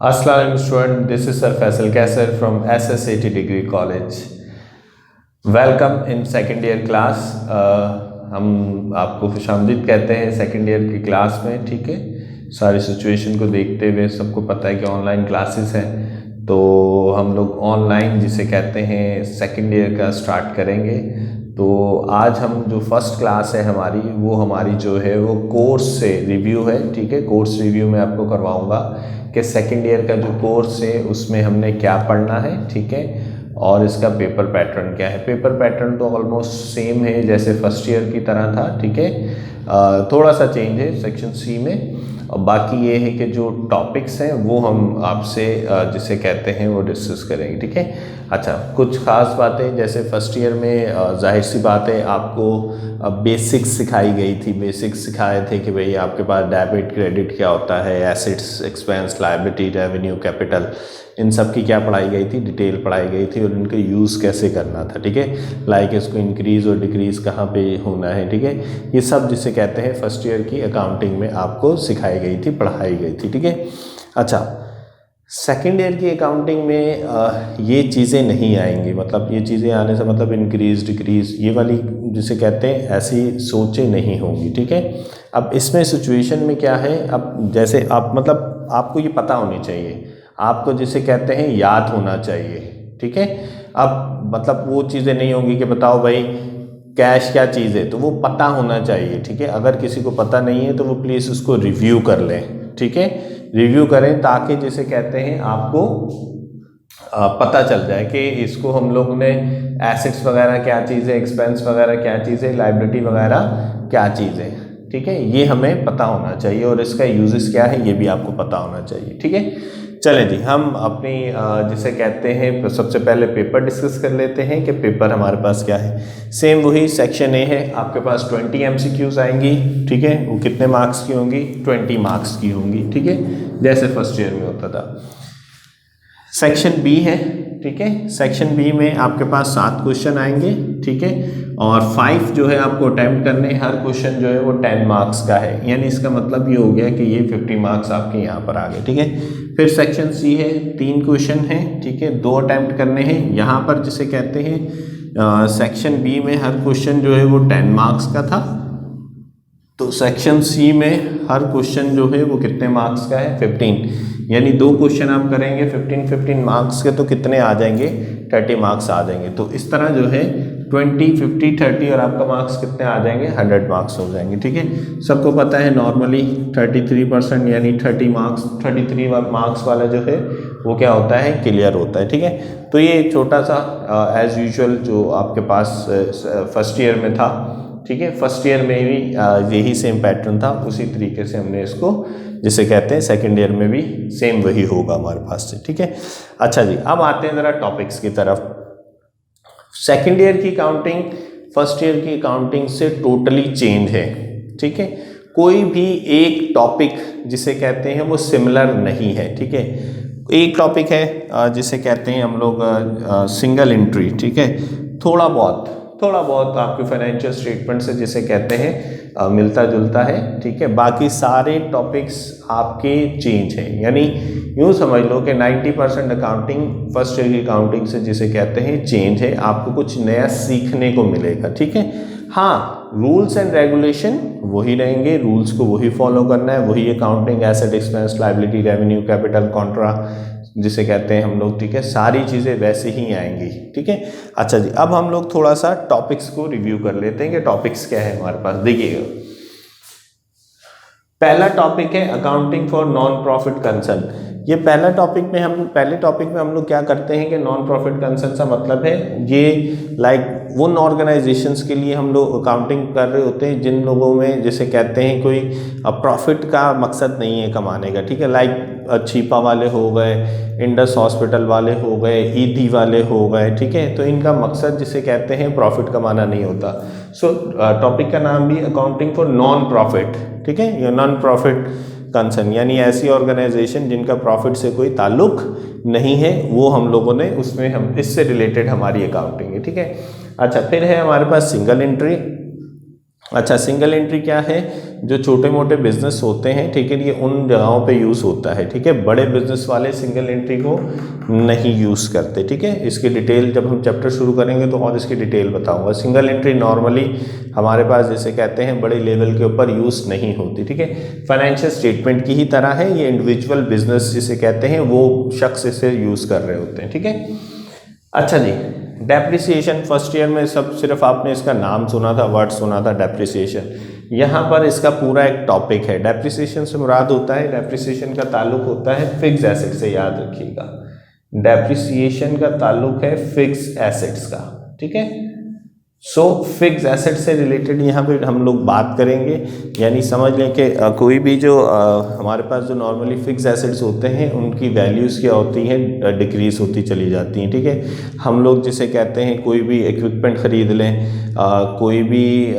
Assalamualaikum student, this is Sir Faisal Kaisar from SSAT Degree College. Welcome in second year class. हम आपको खुशामदीद कहते हैं second year की class में। ठीक है, सारी सिचुएशन को देखते हुए सबको पता है कि ऑनलाइन क्लासेस हैं, तो हम लोग ऑनलाइन जिसे कहते हैं सेकेंड ईयर का स्टार्ट करेंगे। तो आज हम जो फर्स्ट क्लास है हमारी जो है वो कोर्स से रिव्यू है। ठीक है, कोर्स रिव्यू में आपको करवाऊँगा कि सेकेंड ईयर का जो कोर्स है उसमें हमने क्या पढ़ना है। ठीक है, और इसका पेपर पैटर्न क्या है। पेपर पैटर्न तो ऑलमोस्ट सेम है जैसे फर्स्ट ईयर की तरह था। ठीक है, थोड़ा सा चेंज है सेक्शन सी में, और बाकी ये है कि जो टॉपिक्स हैं वो हम आपसे जिसे कहते हैं वो डिस्कस करेंगे। ठीक है, अच्छा, कुछ ख़ास बातें जैसे फर्स्ट ईयर में जाहिर सी बात है आपको बेसिक्स सिखाई गई थी। बेसिक्स सिखाए थे कि भाई आपके पास डेबिट क्रेडिट क्या होता है, assets, expense, liability, revenue, capital, इन सब की क्या पढ़ाई गई थी, डिटेल पढ़ाई गई थी, और इनका यूज़ कैसे करना था। ठीक है, लाइक इसको इंक्रीज़ और डिक्रीज़ कहाँ पे होना है। ठीक है, ये सब जिसे कहते हैं फर्स्ट ईयर की अकाउंटिंग में आपको सिखाई गई थी, पढ़ाई गई थी। ठीक है, अच्छा, सेकेंड ईयर की अकाउंटिंग में ये चीज़ें नहीं आएंगी। मतलब ये चीज़ें आने से मतलब इंक्रीज़ डिक्रीज़ ये वाली जिसे कहते हैं ऐसी सोचें नहीं होंगी। ठीक है, अब इसमें सिचुएशन में क्या है, अब जैसे आप मतलब आपको ये पता होनी चाहिए, आपको जिसे कहते हैं याद होना चाहिए। ठीक है, अब मतलब वो चीज़ें नहीं होंगी कि बताओ भाई कैश क्या चीज़ है, तो वो पता होना चाहिए। ठीक है, अगर किसी को पता नहीं है तो वो प्लीज़ उसको रिव्यू कर लें। ठीक है, रिव्यू करें ताकि जिसे कहते हैं आपको पता चल जाए कि इसको हम लोग ने एसेट्स वगैरह क्या चीज़ है, एक्सपेंस वगैरह क्या चीज़ है, लायबिलिटी वगैरह क्या चीज़ है। ठीक है, ये हमें पता होना चाहिए, और इसका यूजेस क्या है ये भी आपको पता होना चाहिए। ठीक है, चलें जी, हम अपनी जिसे कहते हैं सबसे पहले पेपर डिस्कस कर लेते हैं कि पेपर हमारे पास क्या है। सेम वही सेक्शन ए है, आपके पास 20 MCQs आएंगी। ठीक है, वो कितने मार्क्स की होंगी, 20 मार्क्स की होंगी। ठीक है, जैसे फर्स्ट ईयर में होता था। सेक्शन बी है। ठीक है, सेक्शन बी में आपके पास 7 क्वेश्चन आएंगे। ठीक है, और 5 जो है आपको अटैम्प्ट करने, हर क्वेश्चन जो है वो 10 मार्क्स का है, यानी इसका मतलब ये हो गया कि ये 50 मार्क्स आपके यहाँ पर आ गए। ठीक है, फिर सेक्शन सी है, 3 क्वेश्चन हैं। ठीक है, 2 अटैम्प्ट करने हैं। यहाँ पर जिसे कहते हैं सेक्शन बी में हर क्वेश्चन जो है वो 10 मार्क्स का था, तो सेक्शन सी में हर क्वेश्चन जो है वो कितने मार्क्स का है, 15, यानी 2 क्वेश्चन आप करेंगे 15 मार्क्स के, तो कितने आ जाएंगे, 30 मार्क्स आ जाएंगे। तो इस तरह जो है 20, 50, 30 और आपका मार्क्स कितने आ जाएंगे, 100 मार्क्स हो जाएंगे। ठीक है, सबको पता है नॉर्मली 33% यानी 30 मार्क्स, 33 मार्क्स वाला जो है वो क्या होता है, क्लियर होता है। ठीक है, तो ये छोटा सा एज यूजुअल जो आपके पास फर्स्ट ईयर में था। ठीक है, फर्स्ट ईयर में भी यही सेम पैटर्न था, उसी तरीके से हमने इसको जिसे कहते हैं सेकेंड ईयर में भी सेम वही होगा हमारे पास से। ठीक है, अच्छा जी, अब आते हैं ज़रा टॉपिक्स की तरफ। सेकेंड ईयर की अकाउंटिंग फर्स्ट ईयर की अकाउंटिंग से टोटली चेंज है। ठीक है, कोई भी एक टॉपिक जिसे कहते हैं वो सिमिलर नहीं है। ठीक है, एक टॉपिक है जिसे कहते हैं हम लोग सिंगल एंट्री। ठीक है, थोड़ा बहुत आपके फाइनेंशियल स्टेटमेंट से जिसे कहते हैं मिलता जुलता है। ठीक है, बाकी सारे टॉपिक्स आपके चेंज हैं, यानी यूँ समझ लो कि 90% अकाउंटिंग फर्स्ट ईयर की अकाउंटिंग से जिसे कहते हैं चेंज है, आपको कुछ नया सीखने को मिलेगा। ठीक है, हाँ, रूल्स एंड रेगुलेशन वही रहेंगे, रूल्स को वही फॉलो करना है, वही accounting, asset, expense, liability, revenue, capital, Contra जिसे कहते हैं हम लोग। ठीक है, सारी चीज़ें वैसे ही आएंगी। ठीक है, अच्छा जी, अब हम लोग थोड़ा सा टॉपिक्स को रिव्यू कर लेते हैं कि टॉपिक्स क्या है हमारे पास। देखिएगा, पहला टॉपिक है accounting for non profit concern. ये पहले टॉपिक में हम लोग क्या करते हैं कि नॉन प्रॉफिट कंसर्न का मतलब है ये लाइक उन ऑर्गेनाइजेशंस के लिए हम लोग अकाउंटिंग कर रहे होते हैं जिन लोगों में जिसे कहते हैं कोई प्रॉफिट का मकसद नहीं है कमाने का। ठीक है, लाइक छिपा वाले हो गए, इंडस हॉस्पिटल वाले हो गए, ईदी वाले हो गए। ठीक है, तो इनका मकसद जिसे कहते हैं प्रॉफिट कमाना नहीं होता। सो टॉपिक का नाम भी अकाउंटिंग फॉर नॉन प्रॉफिट। ठीक है, या नॉन प्रॉफिट कंसर्न, यानी ऐसी ऑर्गेनाइजेशन जिनका प्रॉफिट से कोई ताल्लुक नहीं है, वो हम लोगों ने उसमें हम इससे रिलेटेड हमारी अकाउंटिंग है। ठीक है, अच्छा, फिर है हमारे पास सिंगल एंट्री। अच्छा, सिंगल एंट्री क्या है? जो छोटे मोटे बिजनेस होते हैं, ठीक है, ये उन जगहों पे यूज़ होता है, ठीक है। बड़े बिजनेस वाले सिंगल एंट्री को नहीं यूज़ करते, ठीक है। इसकी डिटेल जब हम चैप्टर शुरू करेंगे तो और इसकी डिटेल बताऊंगा। सिंगल एंट्री नॉर्मली हमारे पास जिसे कहते हैं बड़े लेवल के ऊपर यूज़ नहीं होती, ठीक है। फाइनेंशियल स्टेटमेंट की ही तरह है, ये इंडिविजुअल बिजनेस जिसे कहते हैं वो शख्स इसे यूज़ कर रहे होते हैं, ठीक है। अच्छा जी, डेप्रिसिएशन फर्स्ट ईयर में सब सिर्फ आपने इसका नाम सुना था, वर्ड सुना था डेप्रिसिएशन। यहाँ पर इसका पूरा एक टॉपिक है। डेप्रिसिएशन से मुराद होता है, डेप्रिसिएशन का ताल्लुक होता है फिक्स एसेट से, याद रखिएगा। डेप्रिसिएशन का ताल्लुक है फिक्स एसेट्स का, ठीक है। सो फिक्स एसेट से रिलेटेड यहाँ पे हम लोग बात करेंगे, यानी समझ लें कि कोई भी जो हमारे पास जो नॉर्मली फिक्स एसेट्स होते हैं उनकी वैल्यूज़ क्या होती हैं, डिक्रीज़ होती चली जाती हैं, ठीक है। हम लोग जिसे कहते हैं कोई भी इक्विपमेंट ख़रीद लें, कोई भी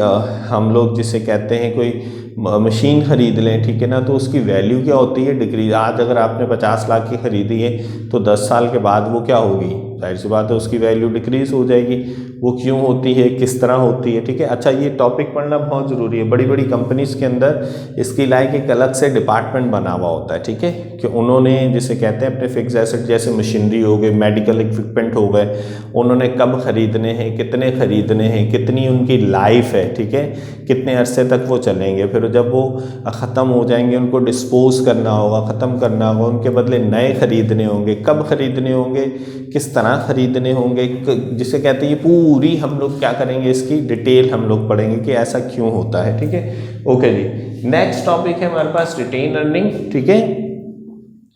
हम लोग जिसे कहते हैं कोई मशीन ख़रीद लें, ठीक है ना, तो उसकी वैल्यू क्या होती है, डिक्रीज। आज अगर आपने 50 लाख की ख़रीदी है तो 10 साल के बाद वो क्या होगी, जाहिर सी बात है उसकी वैल्यू डिक्रीज हो जाएगी। वो क्यों होती है, किस तरह होती है, ठीक है। अच्छा, ये टॉपिक पढ़ना बहुत ज़रूरी है। बड़ी बड़ी कंपनीज़ के अंदर इसकी लाइक एक अलग से डिपार्टमेंट बना हुआ होता है, ठीक है, कि उन्होंने जिसे कहते हैं अपने फिक्स एसेट जैसे मशीनरी हो गए, मेडिकल इक्विपमेंट हो गए, उन्होंने कब ख़रीदने हैं, कितने ख़रीदने हैं, कितनी उनकी लाइफ है, ठीक है, कितने अरसे तक वो चलेंगे, फिर जब वो ख़त्म हो जाएंगे उनको डिस्पोज करना होगा, ख़त्म करना होगा, उनके बदले नए ख़रीदने होंगे, कब ख़रीदने होंगे, किस तरह ख़रीदने होंगे, जिसे कहते हैं ये पूरी हम लोग क्या करेंगे, इसकी डिटेल हम लोग पढ़ेंगे कि ऐसा क्यों होता है, ठीक है। ओके जी, नेक्स्ट टॉपिक है हमारे पास रिटेन अर्निंग, ठीक है।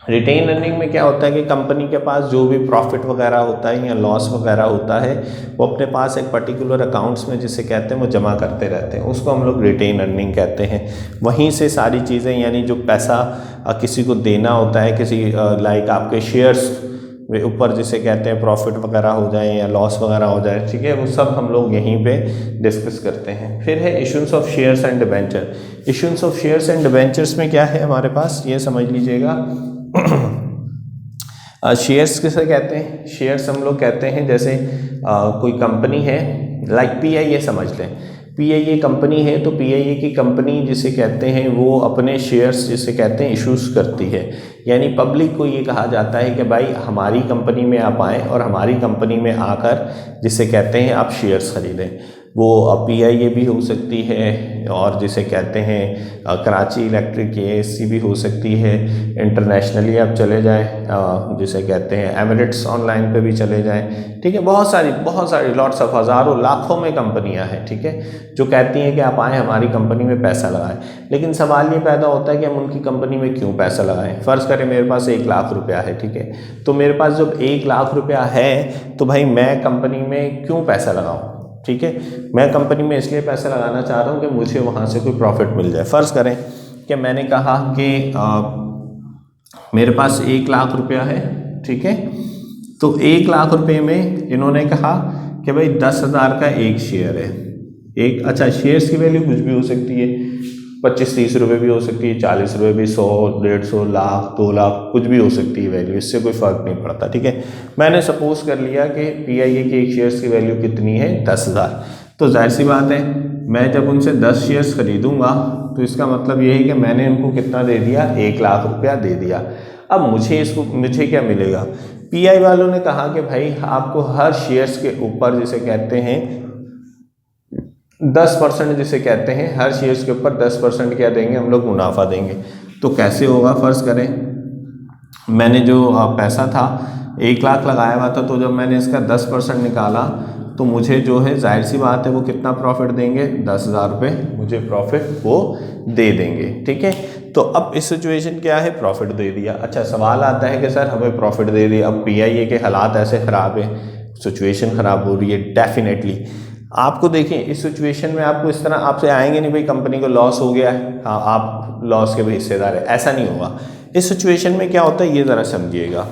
रिटेन अर्निंग में क्या होता है कि कंपनी के पास जो भी प्रॉफिट वगैरह होता है या लॉस वगैरह होता है वो अपने पास एक पर्टिकुलर अकाउंट्स में जिसे कहते हैं वो जमा करते रहते हैं, उसको हम लोग रिटेन अर्निंग कहते हैं। वहीं से सारी चीज़ें, यानी जो पैसा किसी को देना होता है, किसी लाइक आपके शेयर्स वे ऊपर जिसे कहते हैं प्रॉफिट वगैरह हो जाए या लॉस वगैरह हो जाए, ठीक है, वो सब हम लोग यहीं पे डिस्कस करते हैं। फिर है issuance of shares and debenture. Issuance of shares and debentures में क्या है हमारे पास, ये समझ लीजिएगा। शेयर्स किसे कहते हैं, शेयर्स हम लोग कहते हैं जैसे कोई कंपनी है, लाइक पीआईए समझ लें, पीआईए कंपनी है, तो पीआईए की कंपनी जिसे कहते हैं वो अपने शेयर्स जिसे कहते हैं इशूज़ करती है, यानी पब्लिक को ये कहा जाता है कि भाई हमारी कंपनी में आप आएँ और हमारी कंपनी में आकर जिसे कहते हैं आप शेयर्स खरीदें। वो पीआईए भी हो सकती है और जिसे कहते हैं कराची इलेक्ट्रिक एएससी भी हो सकती है। इंटरनेशनली आप चले जाएं, जिसे कहते हैं एमिरेट्स ऑनलाइन पे भी चले जाएं, ठीक है। बहुत सारी लॉट्स ऑफ हज़ारों लाखों में कंपनियां हैं, ठीक है, जो कहती हैं कि आप आएँ हमारी कंपनी में पैसा लगाएं। लेकिन सवाल ये पैदा होता है कि हम उनकी कंपनी में क्यों पैसा लगाएं। फ़र्ज़ करें मेरे पास 1 लाख रुपया है, ठीक है, तो मेरे पास जब 1 लाख रुपया है तो भाई मैं कंपनी में क्यों पैसा लगाऊँ, ठीक है। मैं कंपनी में इसलिए पैसा लगाना चाह रहा हूँ कि मुझे वहाँ से कोई प्रॉफिट मिल जाए। फ़र्ज़ करें कि मैंने कहा कि मेरे पास 1 लाख रुपया है, ठीक है, तो 1 लाख रुपए में इन्होंने कहा कि भाई 10,000 का एक शेयर है। एक अच्छा, शेयर्स की वैल्यू कुछ भी हो सकती है, 25-30 रुपये भी हो सकती है, 40 रुपये भी, 100, 150, लाख, 2 लाख, कुछ भी हो सकती है वैल्यू, इससे कोई फ़र्क नहीं पड़ता, ठीक है। मैंने सपोज कर लिया कि पीआईए के एक शेयर्स की वैल्यू कितनी है, 10,000। तो जाहिर सी बात है मैं जब उनसे 10 शेयर्स खरीदूंगा तो इसका मतलब ये है कि मैंने उनको कितना दे दिया, 1 लाख रुपया दे दिया। अब मुझे क्या मिलेगा, पीआई वालों ने कहा कि भाई आपको हर शेयर्स के ऊपर जिसे कहते हैं 10% जिसे कहते हैं, हर शेयर्स के ऊपर 10% क्या देंगे हम लोग, मुनाफा देंगे। तो कैसे होगा, फ़र्ज़ करें मैंने जो पैसा था 1 लाख लगाया हुआ था, तो जब मैंने इसका 10% निकाला तो मुझे जो है जाहिर सी बात है वो कितना प्रॉफिट देंगे, 10,000 रुपये मुझे प्रॉफिट वो दे देंगे, ठीक है। तो अब इस सिचुएशन क्या है, प्रॉफिट दे दिया। अच्छा, सवाल आता है कि सर हमें प्रॉफिट दे दिया, अब पीआईए के हालात ऐसे ख़राब है, सिचुएशन ख़राब हो रही है, डेफिनेटली आपको देखिए इस सिचुएशन में आपको इस तरह आपसे आएंगे नहीं भाई कंपनी को लॉस हो गया है, हाँ आप लॉस के भी हिस्सेदार है, ऐसा नहीं होगा। इस सिचुएशन में क्या होता है ये ज़रा समझिएगा,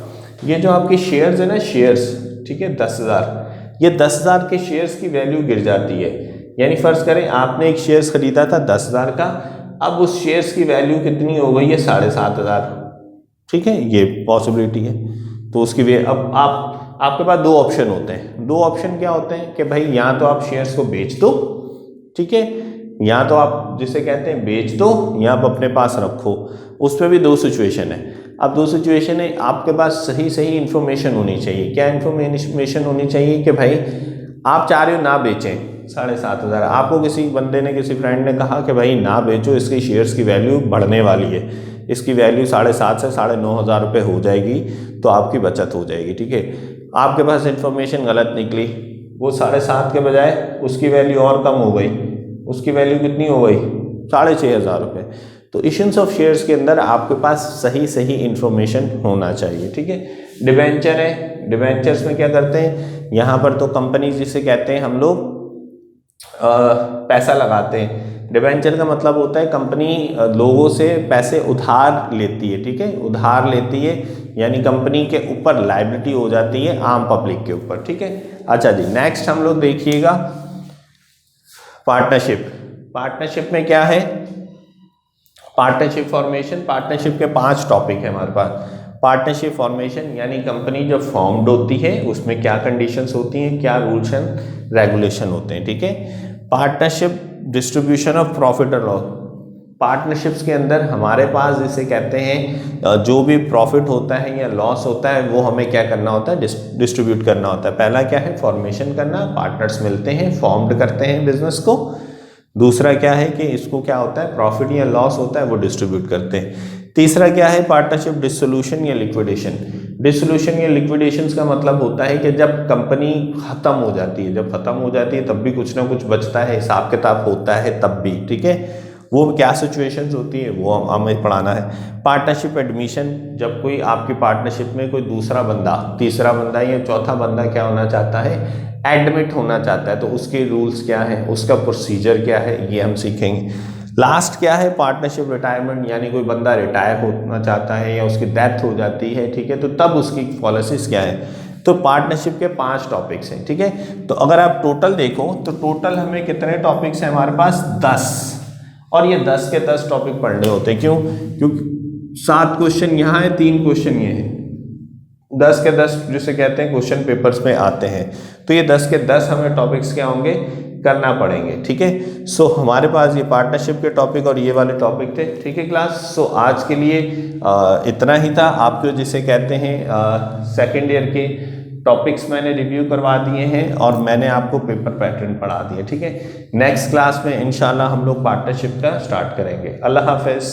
ये जो आपके शेयर्स है ना, शेयर्स, ठीक है, 10,000, ये 10,000 के शेयर्स की वैल्यू गिर जाती है। यानी फ़र्ज़ करें आपने एक शेयर्स ख़रीदा था 10,000 का, अब उस शेयर्स की वैल्यू कितनी हो गई है, 7,500, ठीक है, ये पॉसिबिलिटी है। तो उसकी वे अब आपके पास 2 ऑप्शन होते हैं। 2 ऑप्शन क्या होते हैं कि भाई या तो आप शेयर्स को बेच दो, ठीक है, या तो आप जिसे कहते हैं बेच दो या आप अपने पास रखो। उसमें भी दो सिचुएशन है। अब दो सिचुएशन है, आपके पास सही इन्फॉर्मेशन होनी चाहिए। क्या इन्फॉर्मेशन होनी चाहिए कि भाई आप चाह रहे हो ना बेचें 7,500, आपको किसी बंदे ने, किसी फ्रेंड ने कहा कि भाई ना बेचो, इसकी शेयर्स की वैल्यू बढ़ने वाली है, इसकी वैल्यू 7,500 से 9,500 रुपये हो जाएगी, तो आपकी बचत हो जाएगी। ठीक है, आपके पास इन्फॉर्मेशन गलत निकली, वो 7,500 के बजाय उसकी वैल्यू और कम हो गई, उसकी वैल्यू कितनी हो गई 6,500 रुपये। तो इशंस ऑफ शेयर्स के अंदर आपके पास सही इन्फॉर्मेशन होना चाहिए। ठीक है, डिबेंचर है, डिबेंचर्स में क्या करते हैं, यहाँ पर तो कंपनी जिसे कहते हैं हम लोग पैसा लगाते हैं। डिबेंचर का मतलब होता है कंपनी लोगों से पैसे उधार लेती है। ठीक है, उधार लेती है, यानी कंपनी के ऊपर लायबिलिटी हो जाती है आम पब्लिक के ऊपर। ठीक है, अच्छा जी, नेक्स्ट हम लोग देखिएगा पार्टनरशिप। पार्टनरशिप में क्या है, पार्टनरशिप फॉर्मेशन। पार्टनरशिप के 5 टॉपिक है हमारे पास। पार्टनरशिप फॉर्मेशन यानी कंपनी जब फॉर्म्ड होती है उसमें क्या कंडीशंस होती हैं, क्या रूल्स एंड रेगुलेशन होते हैं। ठीक है, पार्टनरशिप डिस्ट्रीब्यूशन ऑफ प्रॉफिट और लॉस। पार्टनरशिप्स के अंदर हमारे पास जिसे कहते हैं जो भी प्रॉफिट होता है या लॉस होता है वो हमें क्या करना होता है, डिस्ट्रीब्यूट करना होता है। पहला क्या है, फॉर्मेशन करना, पार्टनर्स मिलते हैं, फॉर्म्ड करते हैं बिजनेस को। दूसरा क्या है कि इसको क्या होता है, प्रॉफिट या लॉस होता है वो डिस्ट्रीब्यूट करते हैं। तीसरा क्या है, पार्टनरशिप डिसोल्यूशन या लिक्विडेशन। डिसोल्यूशन या लिक्विडेशन का मतलब होता है कि जब कंपनी खत्म हो जाती है, जब खत्म हो जाती है तब भी कुछ ना कुछ बचता है, हिसाब किताब होता है तब भी। ठीक है, वो क्या सिचुएशंस होती है वो हमें पढ़ाना है। पार्टनरशिप एडमिशन, जब कोई आपकी पार्टनरशिप में कोई दूसरा बंदा, तीसरा बंदा या चौथा बंदा क्या होना चाहता है, एडमिट होना चाहता है, तो उसके रूल्स क्या है, उसका प्रोसीजर क्या है, ये हम सीखेंगे। लास्ट क्या है, पार्टनरशिप रिटायरमेंट, यानी कोई बंदा रिटायर होना चाहता है या उसकी डेथ हो जाती है। ठीक है, तो तब उसकी पॉलिसीज क्या है। तो पार्टनरशिप के 5 टॉपिक्स हैं। ठीक है, तो अगर आप टोटल देखो तो टोटल हमें कितने टॉपिक्स हैं हमारे पास, 10, और ये 10 के 10 टॉपिक पढ़ने होते हैं। क्यों, क्योंकि 7 क्वेश्चन यहाँ है, 3 क्वेश्चन ये हैं, 10 के 10 जिसे कहते हैं क्वेश्चन पेपर्स में आते हैं। तो ये 10 के 10 हमें टॉपिक्स क्या होंगे, करना पड़ेंगे। ठीक है, सो हमारे पास ये पार्टनरशिप के टॉपिक और ये वाले टॉपिक थे। ठीक है क्लास, सो आज के लिए इतना ही था। आपको जिसे कहते हैं सेकेंड ईयर के टॉपिक्स मैंने रिव्यू करवा दिए हैं और मैंने आपको पेपर पैटर्न पढ़ा दिए। ठीक है, नेक्स्ट क्लास में इंशाल्लाह हम लोग पार्टनरशिप का स्टार्ट करेंगे। अल्लाह हाफिज़।